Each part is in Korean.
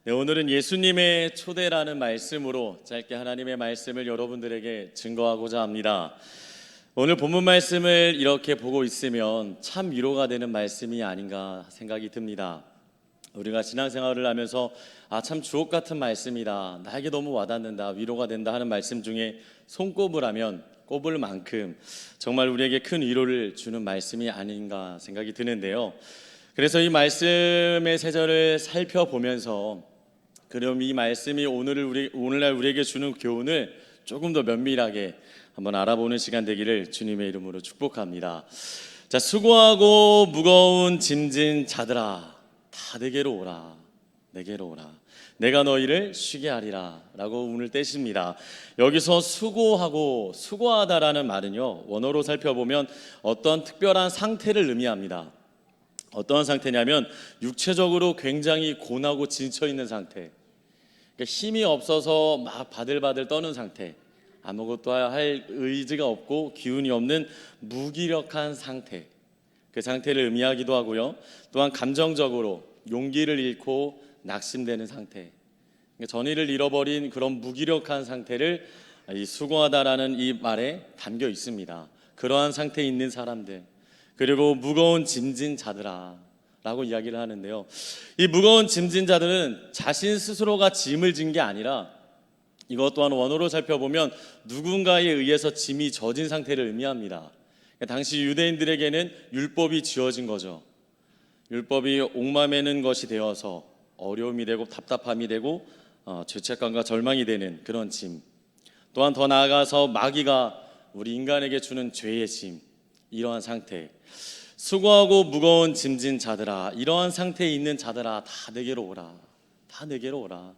네, 오늘은 예수님의 초대라는 말씀으로 짧게 하나님의 말씀을 여러분들에게 증거하고자 합니다. 오늘 본문 말씀을 이렇게 보고 있으면 참 위로가 되는 말씀이 아닌가 생각이 듭니다. 우리가 신앙생활을 하면서 참 주옥 같은 말씀이다, 나에게 너무 와닿는다, 위로가 된다 하는 말씀 중에 손꼽을 하면 꼽을 만큼 정말 우리에게 큰 위로를 주는 말씀이 아닌가 생각이 드는데요. 그래서 이 말씀의 세절을 살펴보면서 그럼 이 말씀이 오늘날 우리에게 주는 교훈을 조금 더 면밀하게 한번 알아보는 시간 되기를 주님의 이름으로 축복합니다. 자, 수고하고 무거운 짐진 자들아, 다 내게로 오라, 내게로 오라, 내가 너희를 쉬게 하리라 라고 오늘 떼십니다. 여기서 수고하다라는 말은요, 원어로 살펴보면 어떤 특별한 상태를 의미합니다. 어떤 상태냐면 육체적으로 굉장히 고나고 지쳐있는 상태, 그러니까 힘이 없어서 막 바들바들 떠는 상태, 아무것도 할 의지가 없고 기운이 없는 무기력한 상태, 그 상태를 의미하기도 하고요. 또한 감정적으로 용기를 잃고 낙심되는 상태, 그러니까 전의를 잃어버린 그런 무기력한 상태를 이 수고하다라는 이 말에 담겨 있습니다. 그러한 상태에 있는 사람들, 그리고 무거운 짐진 자들아 라고 이야기를 하는데요, 이 무거운 짐진 자들은 자신 스스로가 짐을 진 게 아니라 이것 또한 원어로 살펴보면 누군가에 의해서 짐이 져진 상태를 의미합니다. 당시 유대인들에게는 율법이 지어진 거죠. 율법이 옥마매는 것이 되어서 어려움이 되고 답답함이 되고 죄책감과 절망이 되는 그런 짐, 또한 더 나아가서 마귀가 우리 인간에게 주는 죄의 짐, 이러한 상태, 수고하고 무거운 짐진 자들아, 이러한 상태에 있는 자들아, 다 내게로 오라, 다 내게로 오라.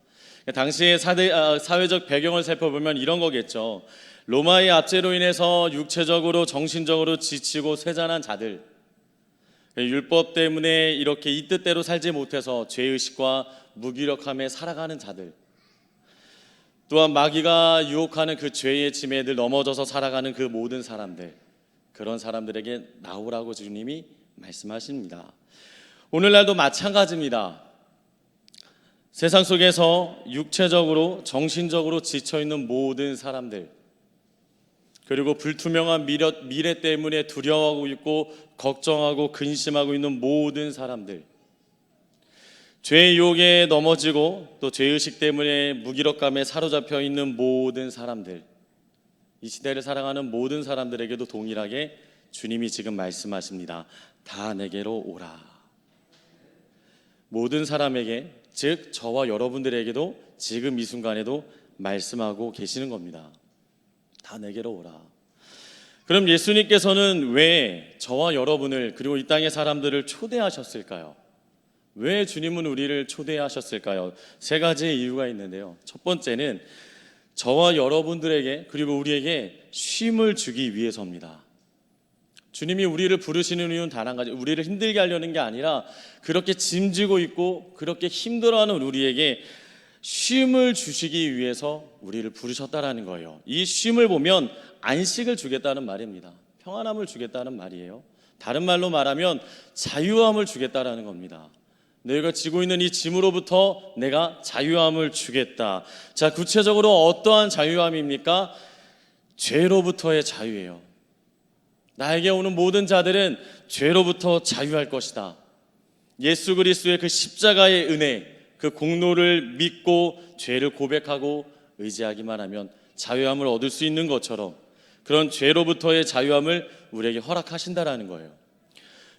당시의 사회적 배경을 살펴보면 이런 거겠죠. 로마의 압제로 인해서 육체적으로 정신적으로 지치고 쇠잔한 자들, 율법 때문에 이렇게 이 뜻대로 살지 못해서 죄의식과 무기력함에 살아가는 자들, 또한 마귀가 유혹하는 그 죄의 짐에 늘 넘어져서 살아가는 그 모든 사람들, 그런 사람들에게 나오라고 주님이 말씀하십니다. 오늘날도 마찬가지입니다. 세상 속에서 육체적으로 정신적으로 지쳐있는 모든 사람들, 그리고 불투명한 미래 때문에 두려워하고 있고 걱정하고 근심하고 있는 모든 사람들, 죄의 유혹에 넘어지고 또 죄의식 때문에 무기력감에 사로잡혀 있는 모든 사람들, 이 시대를 살아가는 모든 사람들에게도 동일하게 주님이 지금 말씀하십니다. 다 내게로 오라. 모든 사람에게, 즉 저와 여러분들에게도 지금 이 순간에도 말씀하고 계시는 겁니다. 다 내게로 오라. 그럼 예수님께서는 왜 저와 여러분을, 그리고 이 땅의 사람들을 초대하셨을까요? 왜 주님은 우리를 초대하셨을까요? 세 가지의 이유가 있는데요, 첫 번째는 저와 여러분들에게, 그리고 우리에게 쉼을 주기 위해서입니다. 주님이 우리를 부르시는 이유는 단 한 가지, 우리를 힘들게 하려는 게 아니라 그렇게 짐지고 있고 그렇게 힘들어하는 우리에게 쉼을 주시기 위해서 우리를 부르셨다라는 거예요. 이 쉼을 보면 안식을 주겠다는 말입니다. 평안함을 주겠다는 말이에요. 다른 말로 말하면 자유함을 주겠다라는 겁니다. 너희가 지고 있는 이 짐으로부터 내가 자유함을 주겠다. 자, 구체적으로 어떠한 자유함입니까? 죄로부터의 자유예요. 나에게 오는 모든 자들은 죄로부터 자유할 것이다. 예수 그리스도의 그 십자가의 은혜, 그 공로를 믿고 죄를 고백하고 의지하기만 하면 자유함을 얻을 수 있는 것처럼 그런 죄로부터의 자유함을 우리에게 허락하신다라는 거예요.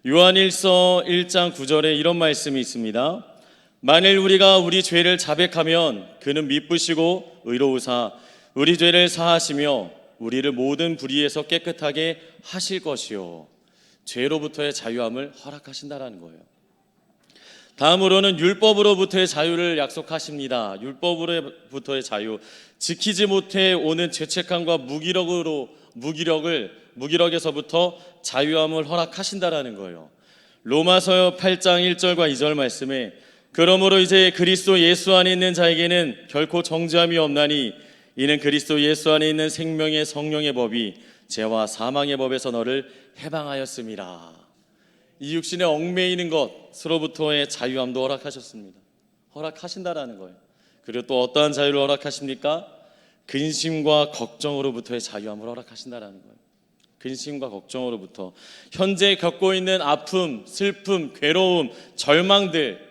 요한일서 1장 9절에 이런 말씀이 있습니다. 만일 우리가 우리 죄를 자백하면 그는 미쁘시고 의로우사 우리 죄를 사하시며 우리를 모든 불의에서 깨끗하게 하실 것이요. 죄로부터의 자유함을 허락하신다라는 거예요. 다음으로는 율법으로부터의 자유를 약속하십니다. 율법으로부터의 자유, 지키지 못해 오는 죄책감과 무기력에서부터 자유함을 허락하신다라는 거예요. 로마서 8장 1절과 2절 말씀에 그러므로 이제 그리스도 예수 안에 있는 자에게는 결코 정죄함이 없나니 이는 그리스도 예수 안에 있는 생명의 성령의 법이 죄와 사망의 법에서 너를 해방하였음이라. 이 육신에 얽매이는 것으로부터의 자유함도 허락하셨습니다. 허락하신다라는 거예요. 그리고 또 어떠한 자유를 허락하십니까? 근심과 걱정으로부터의 자유함을 허락하신다라는 거예요. 근심과 걱정으로부터 현재 겪고 있는 아픔, 슬픔, 괴로움, 절망들,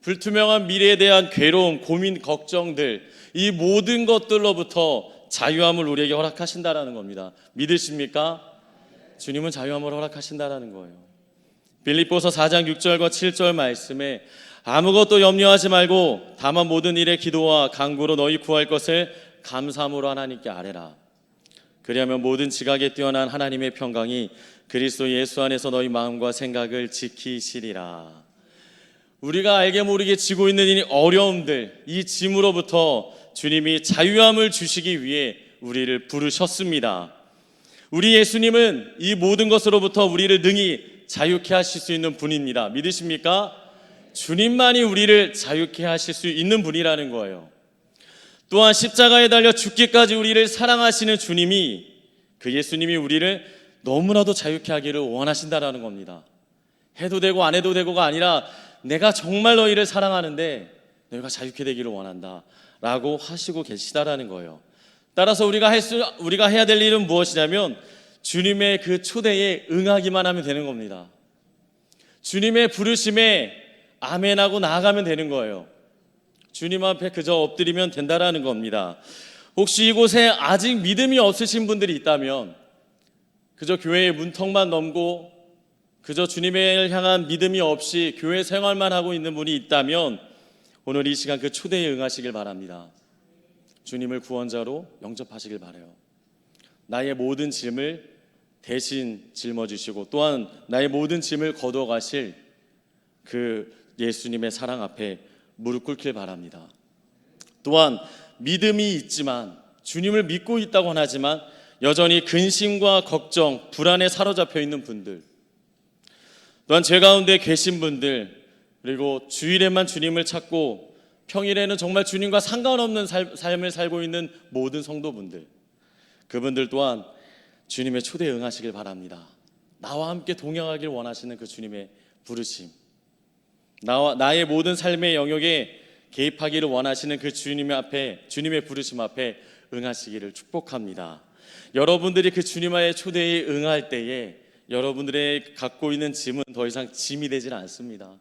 불투명한 미래에 대한 괴로움, 고민, 걱정들, 이 모든 것들로부터 자유함을 우리에게 허락하신다라는 겁니다. 믿으십니까? 주님은 자유함을 허락하신다라는 거예요. 빌립보서 4장 6절과 7절 말씀에 아무것도 염려하지 말고 다만 모든 일에 기도와 간구로 너희 구할 것을 감사함으로 하나님께 아뢰라. 그리하면 모든 지각에 뛰어난 하나님의 평강이 그리스도 예수 안에서 너희 마음과 생각을 지키시리라. 우리가 알게 모르게 지고 있는 이 어려움들, 이 짐으로부터 주님이 자유함을 주시기 위해 우리를 부르셨습니다. 우리 예수님은 이 모든 것으로부터 우리를 능히 자유케 하실 수 있는 분입니다. 믿으십니까? 주님만이 우리를 자유케 하실 수 있는 분이라는 거예요. 또한 십자가에 달려 죽기까지 우리를 사랑하시는 주님이, 그 예수님이 우리를 너무나도 자유케 하기를 원하신다라는 겁니다. 해도 되고 안 해도 되고가 아니라 내가 정말 너희를 사랑하는데 너희가 자유케 되기를 원한다 라고 하시고 계시다라는 거예요. 따라서 우리가 해야 될 일은 무엇이냐면 주님의 그 초대에 응하기만 하면 되는 겁니다. 주님의 부르심에 아멘하고 나아가면 되는 거예요. 주님 앞에 그저 엎드리면 된다라는 겁니다. 혹시 이곳에 아직 믿음이 없으신 분들이 있다면, 그저 교회의 문턱만 넘고 그저 주님을 향한 믿음이 없이 교회 생활만 하고 있는 분이 있다면 오늘 이 시간 그 초대에 응하시길 바랍니다. 주님을 구원자로 영접하시길 바라요. 나의 모든 짐을 대신 짊어지시고 또한 나의 모든 짐을 거두어 가실 그 예수님의 사랑 앞에 무릎 꿇길 바랍니다. 또한 믿음이 있지만, 주님을 믿고 있다고 하지만 여전히 근심과 걱정, 불안에 사로잡혀 있는 분들, 또한 제 가운데 계신 분들, 그리고 주일에만 주님을 찾고 평일에는 정말 주님과 상관없는 삶을 살고 있는 모든 성도분들, 그분들 또한 주님의 초대에 응하시길 바랍니다. 나와 함께 동행하길 원하시는 그 주님의 부르심, 나의 모든 삶의 영역에 개입하기를 원하시는 그 주님의 앞에, 주님의 부르심 앞에 응하시기를 축복합니다. 여러분들이 그 주님의 초대에 응할 때에 여러분들의 갖고 있는 짐은 더 이상 짐이 되질 않습니다.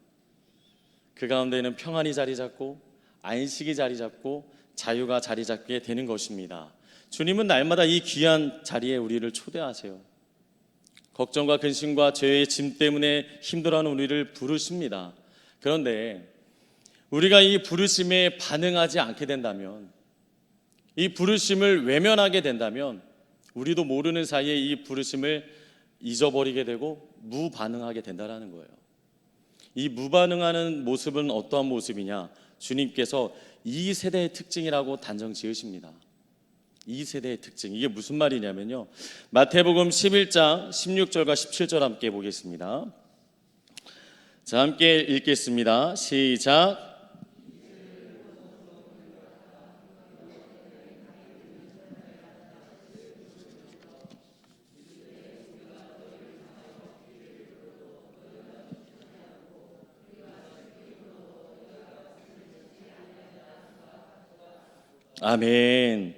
그 가운데는 평안이 자리 잡고 안식이 자리 잡고 자유가 자리 잡게 되는 것입니다. 주님은 날마다 이 귀한 자리에 우리를 초대하세요. 걱정과 근심과 죄의 짐 때문에 힘들어하는 우리를 부르십니다. 그런데 우리가 이 부르심에 반응하지 않게 된다면, 이 부르심을 외면하게 된다면 우리도 모르는 사이에 이 부르심을 잊어버리게 되고 무반응하게 된다는 거예요. 이 무반응하는 모습은 어떠한 모습이냐? 주님께서 이 세대의 특징이라고 단정 지으십니다. 이 세대의 특징, 이게 무슨 말이냐면요, 마태복음 11장 16절과 17절 함께 보겠습니다. 자, 함께 읽겠습니다. 시작. 아멘.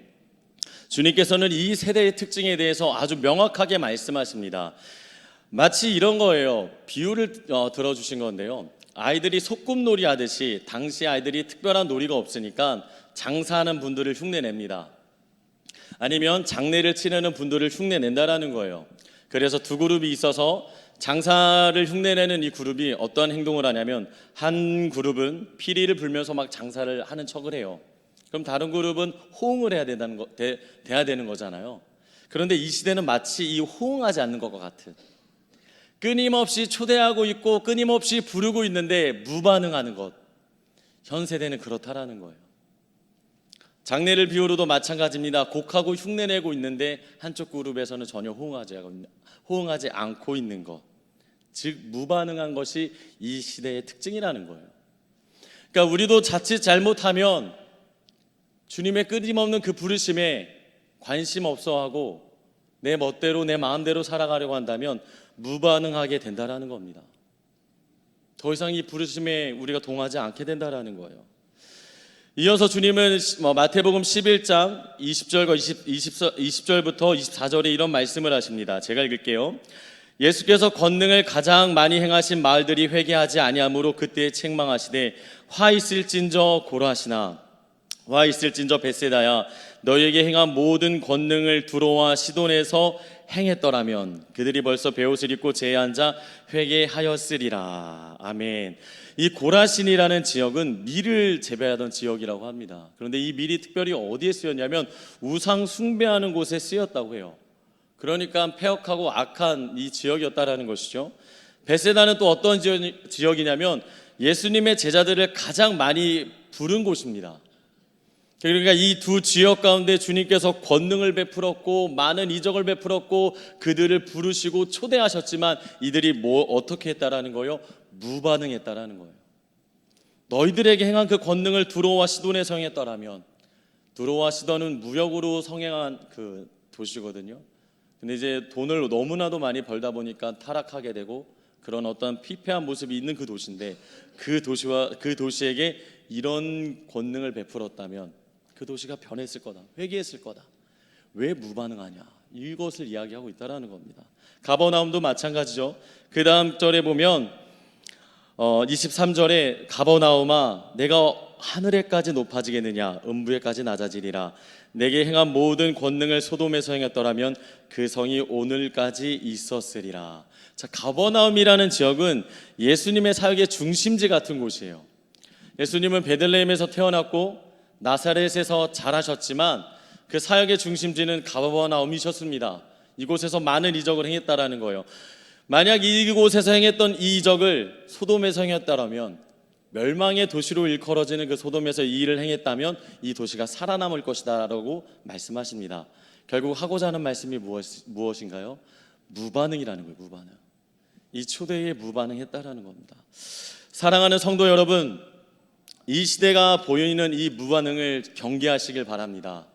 주님께서는 이 세대의 특징에 대해서 아주 명확하게 말씀하십니다. 마치 이런 거예요. 비유를 들어주신 건데요, 아이들이 소꿉놀이 하듯이 당시 아이들이 특별한 놀이가 없으니까 장사하는 분들을 흉내냅니다. 아니면 장례를 치르는 분들을 흉내낸다라는 거예요. 그래서 두 그룹이 있어서 장사를 흉내내는 이 그룹이 어떠한 행동을 하냐면, 한 그룹은 피리를 불면서 막 장사를 하는 척을 해요. 그럼 다른 그룹은 호응을 돼야 되는 거잖아요. 그런데 이 시대는 마치 이 호응하지 않는 것과 같은, 끊임없이 초대하고 있고 끊임없이 부르고 있는데 무반응하는 것, 현 세대는 그렇다라는 거예요. 장례를 비유로도 마찬가지입니다. 곡하고 흉내내고 있는데 한쪽 그룹에서는 전혀 호응하지 않고 있는 것, 즉 무반응한 것이 이 시대의 특징이라는 거예요. 그러니까 우리도 자칫 잘못하면 주님의 끊임없는 그 부르심에 관심 없어하고 내 멋대로 내 마음대로 살아가려고 한다면 무반응하게 된다라는 겁니다. 더 이상 이 부르심에 우리가 동하지 않게 된다라는 거예요. 이어서 주님은 마태복음 11장 20절부터 24절에 이런 말씀을 하십니다. 제가 읽을게요. 예수께서 권능을 가장 많이 행하신 마을들이 회개하지 아니하므로 그때에 책망하시되 화 있을진저 고라시나 와 있을진저 벳세다야 너희에게 행한 모든 권능을 두로와 시돈에서 행했더라면 그들이 벌써 베옷을 입고 제에 앉아 회개하였으리라. 아멘. 이 고라신이라는 지역은 밀을 재배하던 지역이라고 합니다. 그런데 이 밀이 특별히 어디에 쓰였냐면 우상 숭배하는 곳에 쓰였다고 해요. 그러니까 폐역하고 악한 이 지역이었다라는 것이죠. 벳세다는 또 어떤 지역이냐면 예수님의 제자들을 가장 많이 부른 곳입니다. 그러니까 이 두 지역 가운데 주님께서 권능을 베풀었고 많은 이적을 베풀었고 그들을 부르시고 초대하셨지만 이들이 어떻게 했다라는 거예요? 무반응했다라는 거예요. 너희들에게 행한 그 권능을 두로와 시돈에 성행했더라면, 두로와 시돈은 무역으로 성행한 그 도시거든요. 근데 이제 돈을 너무나도 많이 벌다 보니까 타락하게 되고 그런 어떤 피폐한 모습이 있는 그 도시인데 그 도시에게 이런 권능을 베풀었다면 그 도시가 변했을 거다, 회개했을 거다. 왜 무반응하냐? 이것을 이야기하고 있다라는 겁니다. 가버나움도 마찬가지죠. 그 다음 절에 보면 23절에 가버나움아 내가 하늘에까지 높아지겠느냐 음부에까지 낮아지리라. 내게 행한 모든 권능을 소돔에서 행했더라면 그 성이 오늘까지 있었으리라. 자, 가버나움이라는 지역은 예수님의 사역의 중심지 같은 곳이에요. 예수님은 베들레헴에서 태어났고 나사렛에서 자라셨지만 그 사역의 중심지는 가버나움이셨습니다. 이곳에서 많은 이적을 행했다라는 거예요. 만약 이곳에서 행했던 이 이적을 소돔에서 행했다면, 멸망의 도시로 일컬어지는 그 소돔에서 이 일을 행했다면 이 도시가 살아남을 것이다라고 말씀하십니다. 결국 하고자 하는 말씀이 무엇인가요? 무반응이라는 거예요. 무반응. 이 초대에 무반응했다라는 겁니다. 사랑하는 성도 여러분, 이 시대가 보이는 이 무반응을 경계하시길 바랍니다.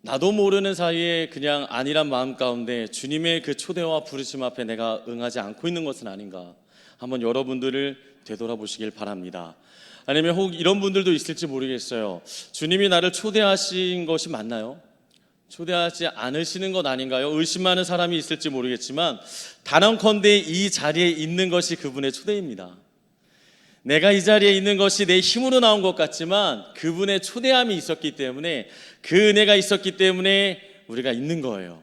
나도 모르는 사이에 그냥 안일한 마음 가운데 주님의 그 초대와 부르심 앞에 내가 응하지 않고 있는 것은 아닌가, 한번 여러분들을 되돌아보시길 바랍니다. 아니면 혹 이런 분들도 있을지 모르겠어요. 주님이 나를 초대하신 것이 맞나요? 초대하지 않으시는 것 아닌가요? 의심하는 사람이 있을지 모르겠지만 단언컨대 이 자리에 있는 것이 그분의 초대입니다. 내가 이 자리에 있는 것이 내 힘으로 나온 것 같지만 그분의 초대함이 있었기 때문에, 그 은혜가 있었기 때문에 우리가 있는 거예요.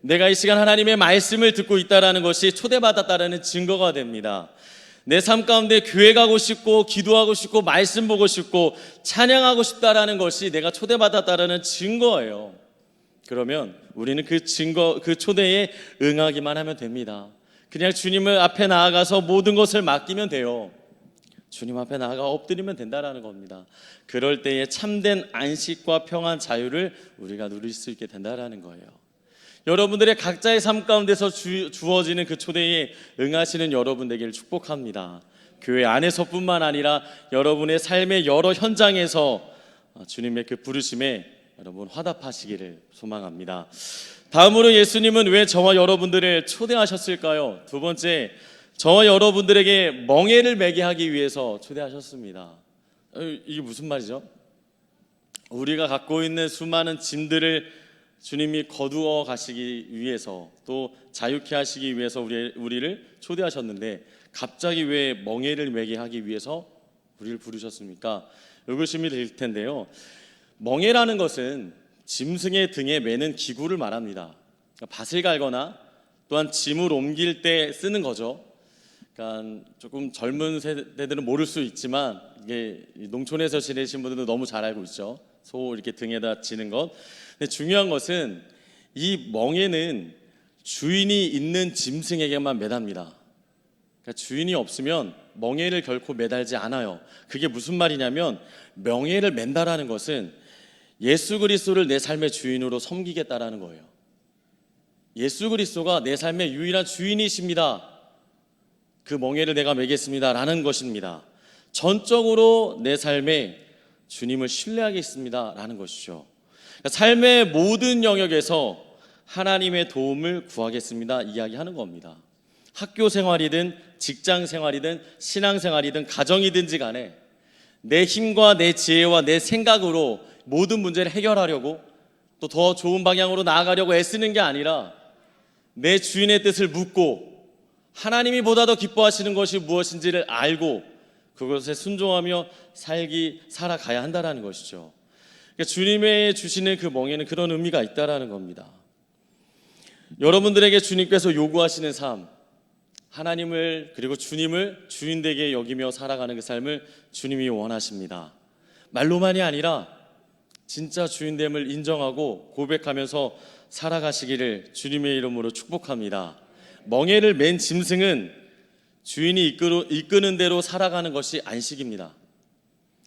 내가 이 시간 하나님의 말씀을 듣고 있다는 것이 초대받았다는 증거가 됩니다. 내 삶 가운데 교회 가고 싶고 기도하고 싶고 말씀 보고 싶고 찬양하고 싶다라는 것이 내가 초대받았다는 증거예요. 그러면 우리는 그 증거, 그 초대에 응하기만 하면 됩니다. 그냥 주님을 앞에 나아가서 모든 것을 맡기면 돼요. 주님 앞에 나아가 엎드리면 된다라는 겁니다. 그럴 때에 참된 안식과 평안, 자유를 우리가 누릴 수 있게 된다라는 거예요. 여러분들의 각자의 삶 가운데서 주어지는 그 초대에 응하시는 여러분 되기를 축복합니다. 교회 안에서뿐만 아니라 여러분의 삶의 여러 현장에서 주님의 그 부르심에 여러분 화답하시기를 소망합니다. 다음으로 예수님은 왜 저와 여러분들을 초대하셨을까요? 두 번째, 저와 여러분들에게 멍에를 매게 하기 위해서 초대하셨습니다. 이게 무슨 말이죠? 우리가 갖고 있는 수많은 짐들을 주님이 거두어 가시기 위해서, 또 자유케 하시기 위해서 우리를 초대하셨는데 갑자기 왜 멍에를 매게 하기 위해서 우리를 부르셨습니까? 의구심이 될 텐데요. 멍에라는 것은 짐승의 등에 매는 기구를 말합니다. 그러니까 밭을 갈거나 또한 짐을 옮길 때 쓰는 거죠. 그러니까 조금 젊은 세대들은 모를 수 있지만 이게 농촌에서 지내신 분들은 너무 잘 알고 있죠. 소 이렇게 등에다 지는 것. 근데 중요한 것은 이 멍에는 주인이 있는 짐승에게만 매답니다. 그러니까 주인이 없으면 멍에를 결코 매달지 않아요. 그게 무슨 말이냐면, 멍에를 맨다라는 것은 예수 그리스도를 내 삶의 주인으로 섬기겠다라는 거예요. 예수 그리스도가 내 삶의 유일한 주인이십니다. 그 멍에를 내가 매겠습니다 라는 것입니다. 전적으로 내 삶에 주님을 신뢰하겠습니다 라는 것이죠. 그러니까 삶의 모든 영역에서 하나님의 도움을 구하겠습니다 이야기하는 겁니다. 학교 생활이든 직장 생활이든 신앙 생활이든 가정이든지 간에 내 힘과 내 지혜와 내 생각으로 모든 문제를 해결하려고 또 더 좋은 방향으로 나아가려고 애쓰는 게 아니라 내 주인의 뜻을 묻고 하나님이 보다 더 기뻐하시는 것이 무엇인지를 알고 그것에 순종하며 살아가야 한다는 것이죠. 그러니까 주님의 주시는 그 멍에는 그런 의미가 있다라는 겁니다. 여러분들에게 주님께서 요구하시는 삶, 하나님을 그리고 주님을 주인되게 여기며 살아가는 그 삶을 주님이 원하십니다. 말로만이 아니라 진짜 주인됨을 인정하고 고백하면서 살아가시기를 주님의 이름으로 축복합니다. 멍에를 맨 짐승은 주인이 이끄는 대로 살아가는 것이 안식입니다.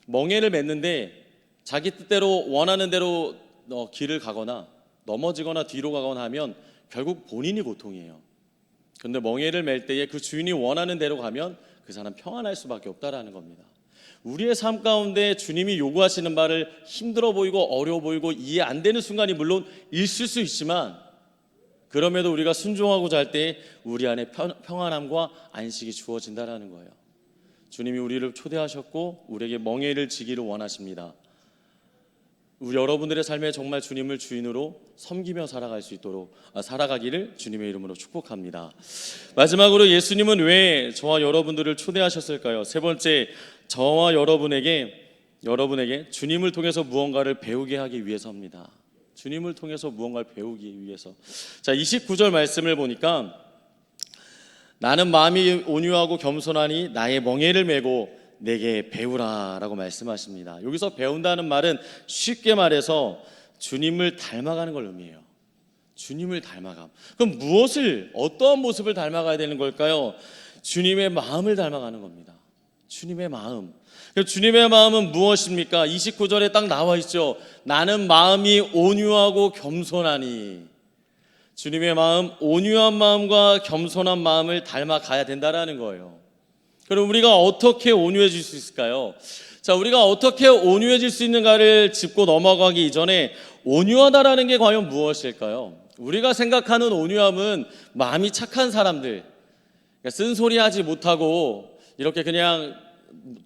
멍에를 맸는데 자기 뜻대로 원하는 대로 길을 가거나 넘어지거나 뒤로 가거나 하면 결국 본인이 고통이에요. 그런데 멍에를 맬 때에 그 주인이 원하는 대로 가면 그 사람 평안할 수밖에 없다라는 겁니다. 우리의 삶 가운데 주님이 요구하시는 바를 힘들어 보이고 어려워 보이고 이해 안 되는 순간이 물론 있을 수 있지만 그럼에도 우리가 순종하고자 할 때 우리 안에 평안함과 안식이 주어진다라는 거예요. 주님이 우리를 초대하셨고 우리에게 멍에를 지기를 원하십니다. 우리 여러분들의 삶에 정말 주님을 주인으로 섬기며 살아가기를 주님의 이름으로 축복합니다. 마지막으로 예수님은 왜 저와 여러분들을 초대하셨을까요? 세 번째, 저와 여러분에게 주님을 통해서 무언가를 배우게 하기 위해서입니다. 주님을 통해서 무언가를 배우기 위해서. 자, 29절 말씀을 보니까 나는 마음이 온유하고 겸손하니 나의 멍에를 메고 내게 배우라 라고 말씀하십니다. 여기서 배운다는 말은 쉽게 말해서 주님을 닮아가는 걸 의미해요. 주님을 닮아감. 그럼 어떠한 모습을 닮아가야 되는 걸까요? 주님의 마음을 닮아가는 겁니다. 주님의 마음. 주님의 마음은 무엇입니까? 29절에 딱 나와 있죠. 나는 마음이 온유하고 겸손하니. 주님의 마음, 온유한 마음과 겸손한 마음을 닮아가야 된다라는 거예요. 그럼 우리가 어떻게 온유해질 수 있을까요? 자, 우리가 어떻게 온유해질 수 있는가를 짚고 넘어가기 이전에 온유하다라는 게 과연 무엇일까요? 우리가 생각하는 온유함은 마음이 착한 사람들, 그러니까 쓴소리하지 못하고 이렇게 그냥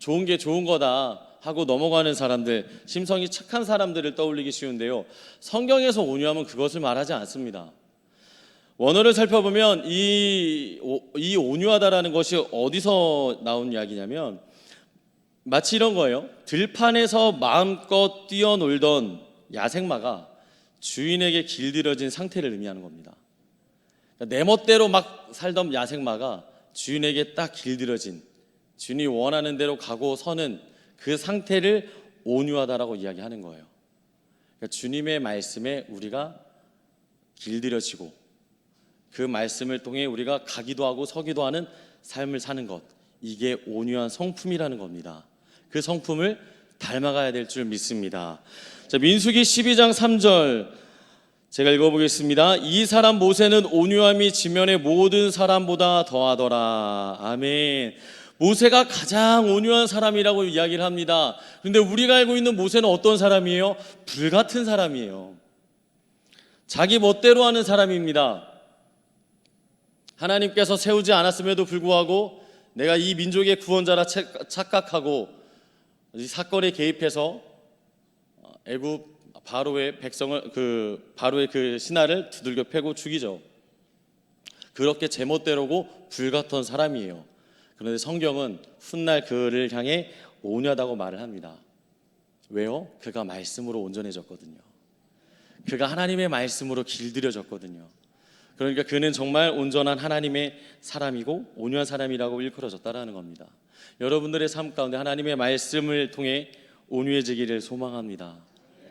좋은 게 좋은 거다 하고 넘어가는 사람들, 심성이 착한 사람들을 떠올리기 쉬운데요. 성경에서 온유함은 그것을 말하지 않습니다. 원어를 살펴보면 이 온유하다라는 것이 어디서 나온 이야기냐면 마치 이런 거예요. 들판에서 마음껏 뛰어놀던 야생마가 주인에게 길들여진 상태를 의미하는 겁니다. 그러니까 내 멋대로 막 살던 야생마가 주인에게 딱 길들여진, 주인이 원하는 대로 가고 서는 그 상태를 온유하다라고 이야기하는 거예요. 그러니까 주님의 말씀에 우리가 길들여지고 그 말씀을 통해 우리가 가기도 하고 서기도 하는 삶을 사는 것, 이게 온유한 성품이라는 겁니다. 그 성품을 닮아가야 될 줄 믿습니다. 자, 민수기 12장 3절 제가 읽어보겠습니다. 이 사람 모세는 온유함이 지면의 모든 사람보다 더하더라. 아멘. 모세가 가장 온유한 사람이라고 이야기를 합니다. 그런데 우리가 알고 있는 모세는 어떤 사람이에요? 불같은 사람이에요. 자기 멋대로 하는 사람입니다. 하나님께서 세우지 않았음에도 불구하고 내가 이 민족의 구원자라 착각하고 이 사건에 개입해서 애굽 바로의 바로의 그 신하를 두들겨 패고 죽이죠. 그렇게 제멋대로고 불같던 사람이에요. 그런데 성경은 훗날 그를 향해 온유하다고 말을 합니다. 왜요? 그가 말씀으로 온전해졌거든요. 그가 하나님의 말씀으로 길들여졌거든요. 그러니까 그는 정말 온전한 하나님의 사람이고 온유한 사람이라고 일컬어졌다라는 겁니다. 여러분들의 삶 가운데 하나님의 말씀을 통해 온유해지기를 소망합니다.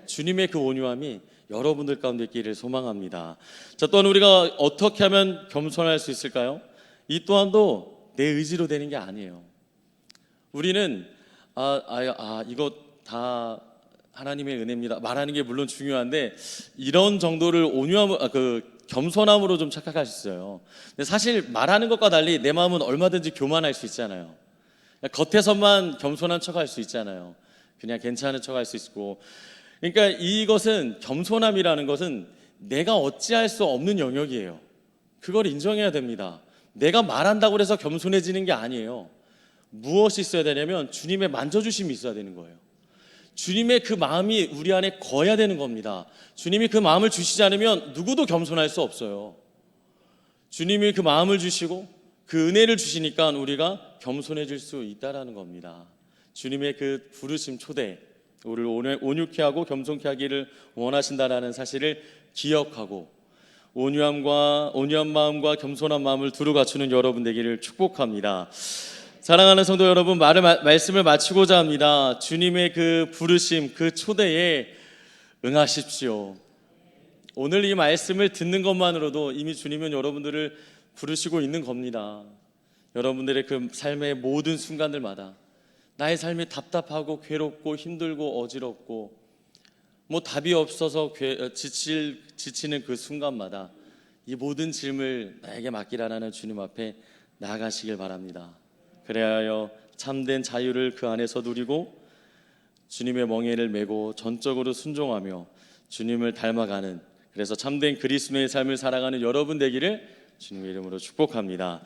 주님의 그 온유함이 여러분들 가운데 있기를 소망합니다. 자, 또한 우리가 어떻게 하면 겸손할 수 있을까요? 이 또한도 내 의지로 되는 게 아니에요. 우리는 이거 다 하나님의 은혜입니다 말하는 게 물론 중요한데 이런 정도를 겸손함으로 좀 착각할 수 있어요. 근데 사실 말하는 것과 달리 내 마음은 얼마든지 교만할 수 있잖아요. 겉에서만 겸손한 척할 수 있잖아요. 그냥 괜찮은 척할 수 있고. 그러니까 이것은 겸손함이라는 것은 내가 어찌할 수 없는 영역이에요. 그걸 인정해야 됩니다. 내가 말한다고 해서 겸손해지는 게 아니에요. 무엇이 있어야 되냐면 주님의 만져주심이 있어야 되는 거예요. 주님의 그 마음이 우리 안에 거해야 되는 겁니다. 주님이 그 마음을 주시지 않으면 누구도 겸손할 수 없어요. 주님이 그 마음을 주시고 그 은혜를 주시니까 우리가 겸손해질 수 있다라는 겁니다. 주님의 그 부르심 초대, 우리를 온유케 하고 겸손케 하기를 원하신다라는 사실을 기억하고 온유한 마음과 겸손한 마음을 두루 갖추는 여러분 되기를 축복합니다. 사랑하는 성도 여러분, 말씀을 마치고자 합니다. 주님의 그 부르심, 그 초대에 응하십시오. 오늘 이 말씀을 듣는 것만으로도 이미 주님은 여러분들을 부르시고 있는 겁니다. 여러분들의 그 삶의 모든 순간들마다 나의 삶이 답답하고 괴롭고 힘들고 어지럽고 뭐 답이 없어서 지치는 그 순간마다 이 모든 짐을 나에게 맡기라는 주님 앞에 나아가시길 바랍니다. 그래야 하여 참된 자유를 그 안에서 누리고 주님의 멍에를 메고 전적으로 순종하며 주님을 닮아가는, 그래서 참된 그리스도의 삶을 살아가는 여러분 되기를 주님의 이름으로 축복합니다.